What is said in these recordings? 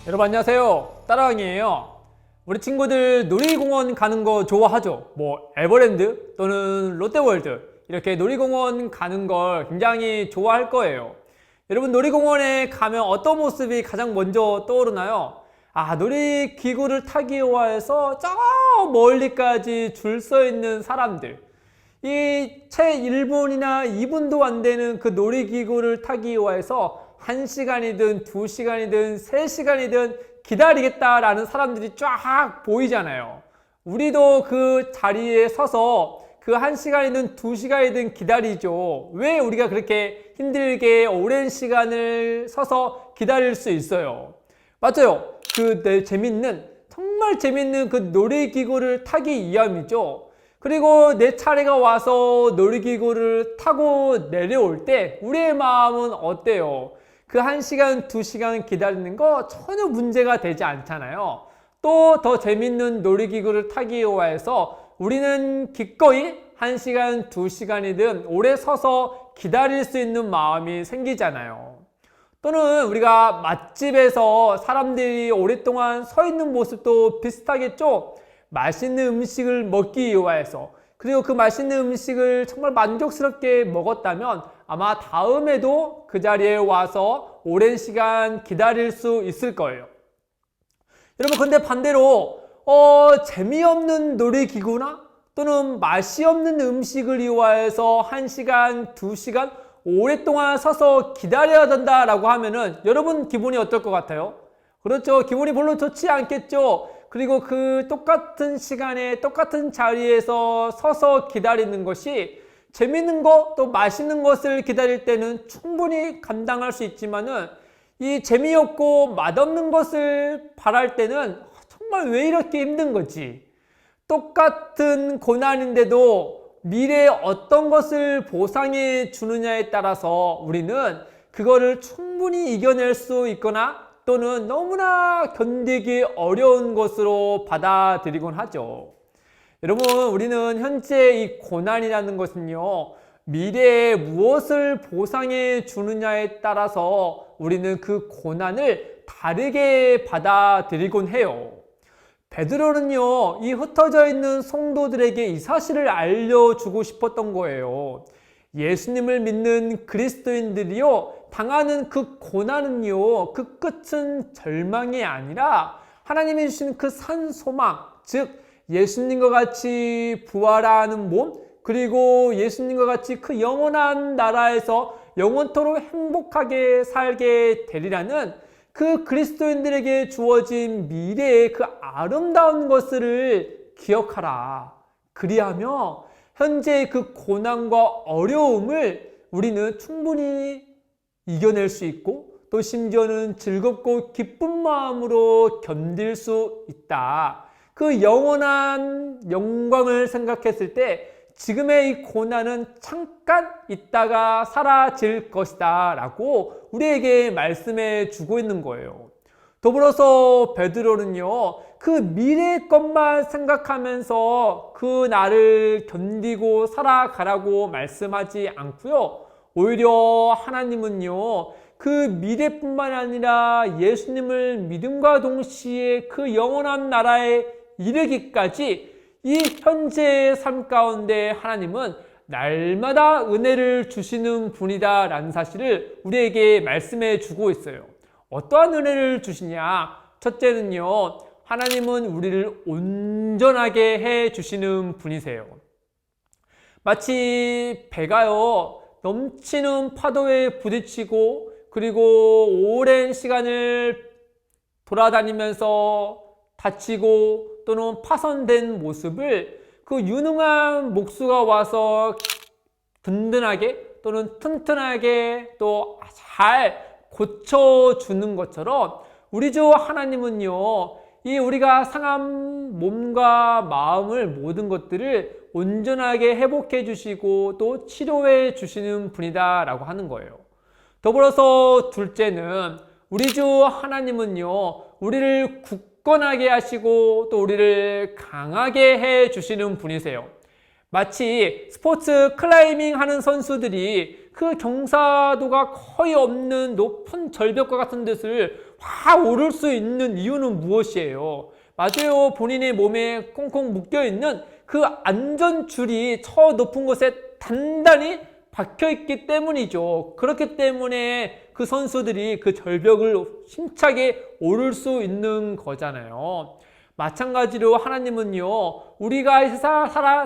여러분 안녕하세요. 따라왕이에요. 우리 친구들 놀이공원 가는 거 좋아하죠? 뭐 에버랜드 또는 롯데월드 이렇게 놀이공원 가는 걸 굉장히 좋아할 거예요. 여러분 놀이공원에 가면 어떤 모습이 가장 먼저 떠오르나요? 놀이기구를 타기 위해서 저 멀리까지 줄 서 있는 사람들, 이 채 1분이나 2분도 안 되는 그 놀이기구를 타기 위해서 1시간이든 2시간이든 3시간이든 기다리겠다라는 사람들이 쫙 보이잖아요. 우리도 그 자리에 서서 그 1시간이든 2시간이든 기다리죠. 왜 우리가 그렇게 힘들게 오랜 시간을 서서 기다릴 수 있어요? 맞아요. 정말 재밌는 그 놀이기구를 타기 위함이죠. 그리고 내 차례가 와서 놀이기구를 타고 내려올 때 우리의 마음은 어때요? 그 1시간, 2시간 기다리는 거 전혀 문제가 되지 않잖아요. 또 더 재밌는 놀이기구를 타기 위해서 우리는 기꺼이 1시간, 2시간이든 오래 서서 기다릴 수 있는 마음이 생기잖아요. 또는 우리가 맛집에서 사람들이 오랫동안 서 있는 모습도 비슷하겠죠? 맛있는 음식을 먹기 위해서, 그리고 그 맛있는 음식을 정말 만족스럽게 먹었다면 아마 다음에도 그 자리에 와서 오랜 시간 기다릴 수 있을 거예요. 여러분, 근데 반대로 재미없는 놀이기구나 또는 맛이 없는 음식을 위해서 1시간, 2시간 오랫동안 서서 기다려야 된다라고 하면은 여러분 기분이 어떨 것 같아요? 그렇죠. 기분이 별로 좋지 않겠죠. 그리고 그 똑같은 시간에 똑같은 자리에서 서서 기다리는 것이 재밌는 것, 또 맛있는 것을 기다릴 때는 충분히 감당할 수 있지만은 이 재미없고 맛없는 것을 바랄 때는 정말 왜 이렇게 힘든 거지? 똑같은 고난인데도 미래에 어떤 것을 보상해 주느냐에 따라서 우리는 그거를 충분히 이겨낼 수 있거나 또는 너무나 견디기 어려운 것으로 받아들이곤 하죠. 여러분, 우리는 현재 이 고난이라는 것은요, 미래에 무엇을 보상해 주느냐에 따라서 우리는 그 고난을 다르게 받아들이곤 해요. 베드로는요, 이 흩어져 있는 성도들에게 이 사실을 알려주고 싶었던 거예요. 예수님을 믿는 그리스도인들이요, 당하는 그 고난은요, 그 끝은 절망이 아니라 하나님이 주신 그 산 소망, 즉 예수님과 같이 부활하는 몸, 그리고 예수님과 같이 그 영원한 나라에서 영원토록 행복하게 살게 되리라는 그 그리스도인들에게 주어진 미래의 그 아름다운 것을 기억하라. 그리하며 현재의 그 고난과 어려움을 우리는 충분히 이겨낼 수 있고 또 심지어는 즐겁고 기쁜 마음으로 견딜 수 있다. 그 영원한 영광을 생각했을 때 지금의 이 고난은 잠깐 있다가 사라질 것이다 라고 우리에게 말씀해 주고 있는 거예요. 더불어서 베드로는요, 그 미래의 것만 생각하면서 그 날을 견디고 살아가라고 말씀하지 않고요, 오히려 하나님은요, 그 미래뿐만 아니라 예수님을 믿음과 동시에 그 영원한 나라에 이르기까지 이 현재의 삶 가운데 하나님은 날마다 은혜를 주시는 분이다 라는 사실을 우리에게 말씀해 주고 있어요. 어떠한 은혜를 주시냐? 첫째는요, 하나님은 우리를 온전하게 해 주시는 분이세요. 마치 배가요, 넘치는 파도에 부딪히고 그리고 오랜 시간을 돌아다니면서 다치고 또는 파손된 모습을 그 유능한 목수가 와서 든든하게 또는 튼튼하게 또 잘 고쳐주는 것처럼 우리 주 하나님은요, 이 우리가 상한 몸과 마음을 모든 것들을 온전하게 회복해 주시고 또 치료해 주시는 분이다 라고 하는 거예요. 더불어서 둘째는 우리 주 하나님은요, 우리를 굳건하게 하시고 또 우리를 강하게 해 주시는 분이세요. 마치 스포츠 클라이밍 하는 선수들이 그 경사도가 거의 없는 높은 절벽과 같은 데를 다 오를 수 있는 이유는 무엇이에요? 맞아요. 본인의 몸에 콩콩 묶여있는 그 안전줄이 저 높은 곳에 단단히 박혀있기 때문이죠. 그렇기 때문에 그 선수들이 그 절벽을 힘차게 오를 수 있는 거잖아요. 마찬가지로 하나님은요, 우리가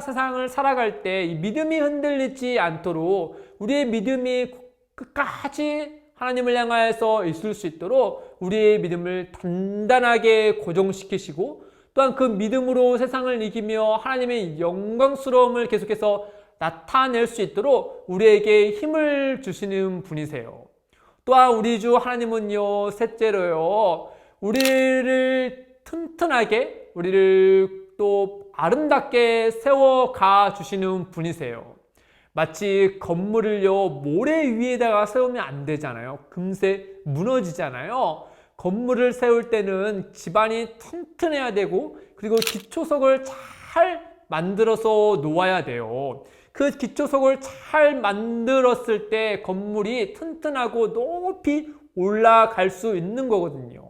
세상을 살아갈 때 이 믿음이 흔들리지 않도록 우리의 믿음이 끝까지 하나님을 향하여서 있을 수 있도록 우리의 믿음을 단단하게 고정시키시고 또한 그 믿음으로 세상을 이기며 하나님의 영광스러움을 계속해서 나타낼 수 있도록 우리에게 힘을 주시는 분이세요. 또한 우리 주 하나님은요, 셋째로요, 우리를 튼튼하게, 우리를 또 아름답게 세워가 주시는 분이세요. 마치 건물을요, 모래 위에다가 세우면 안 되잖아요. 금세 무너지잖아요. 건물을 세울 때는 집안이 튼튼해야 되고, 그리고 기초석을 잘 만들어서 놓아야 돼요. 그 기초석을 잘 만들었을 때 건물이 튼튼하고 높이 올라갈 수 있는 거거든요.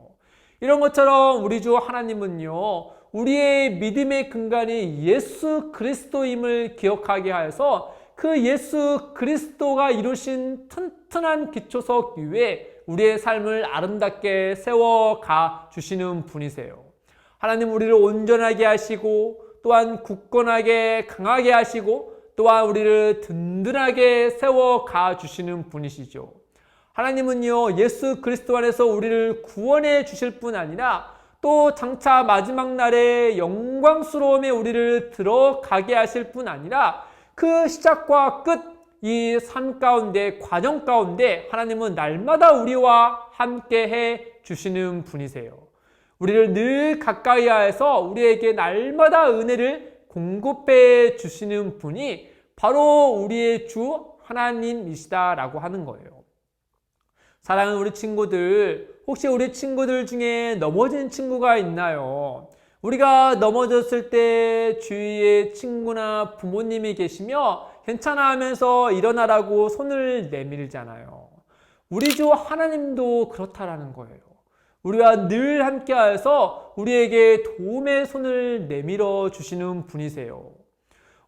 이런 것처럼 우리 주 하나님은요, 우리의 믿음의 근간이 예수 그리스도임을 기억하게 하여서 그 예수 그리스도가 이루신 튼튼한 기초석 위에 우리의 삶을 아름답게 세워가 주시는 분이세요. 하나님 우리를 온전하게 하시고 또한 굳건하게 강하게 하시고 또한 우리를 든든하게 세워가 주시는 분이시죠. 하나님은요, 예수 그리스도 안에서 우리를 구원해 주실 뿐 아니라 또 장차 마지막 날에 영광스러움에 우리를 들어가게 하실 뿐 아니라 그 시작과 끝, 이 삶 가운데, 과정 가운데 하나님은 날마다 우리와 함께 해 주시는 분이세요. 우리를 늘 가까이 하여서 우리에게 날마다 은혜를 공급해 주시는 분이 바로 우리의 주 하나님이시다라고 하는 거예요. 사랑하는 우리 친구들, 혹시 우리 친구들 중에 넘어진 친구가 있나요? 우리가 넘어졌을 때 주위에 친구나 부모님이 계시며 괜찮아 하면서 일어나라고 손을 내밀잖아요. 우리 주 하나님도 그렇다라는 거예요. 우리와 늘 함께 하여서 우리에게 도움의 손을 내밀어 주시는 분이세요.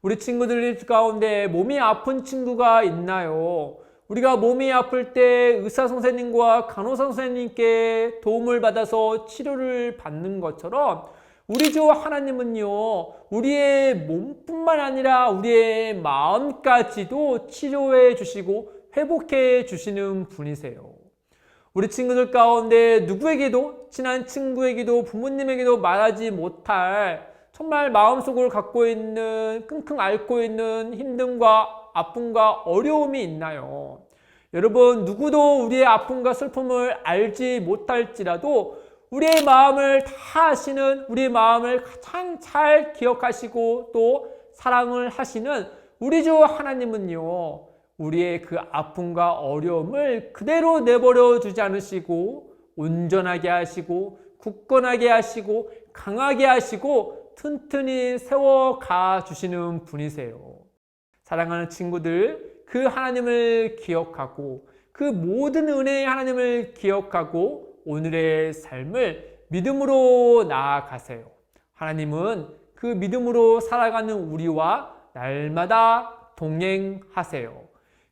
우리 친구들 가운데 몸이 아픈 친구가 있나요? 우리가 몸이 아플 때 의사 선생님과 간호사 선생님께 도움을 받아서 치료를 받는 것처럼 우리 주 하나님은요, 우리의 몸뿐만 아니라 우리의 마음까지도 치료해 주시고 회복해 주시는 분이세요. 우리 친구들 가운데 누구에게도, 친한 친구에게도 부모님에게도 말하지 못할 정말 마음속을 갖고 있는, 끙끙 앓고 있는 힘듦과 아픔과 어려움이 있나요? 여러분, 누구도 우리의 아픔과 슬픔을 알지 못할지라도 우리의 마음을 다 아시는, 우리의 마음을 가장 잘 기억하시고 또 사랑을 하시는 우리 주 하나님은요, 우리의 그 아픔과 어려움을 그대로 내버려 두지 않으시고 온전하게 하시고 굳건하게 하시고 강하게 하시고 튼튼히 세워가 주시는 분이세요. 사랑하는 친구들, 그 하나님을 기억하고 그 모든 은혜의 하나님을 기억하고 오늘의 삶을 믿음으로 나아가세요. 하나님은 그 믿음으로 살아가는 우리와 날마다 동행하세요.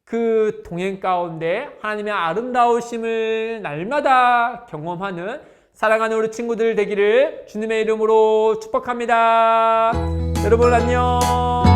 그 동행 가운데 하나님의 아름다우심을 날마다 경험하는 사랑하는 우리 친구들 되기를 주님의 이름으로 축복합니다. 여러분 안녕.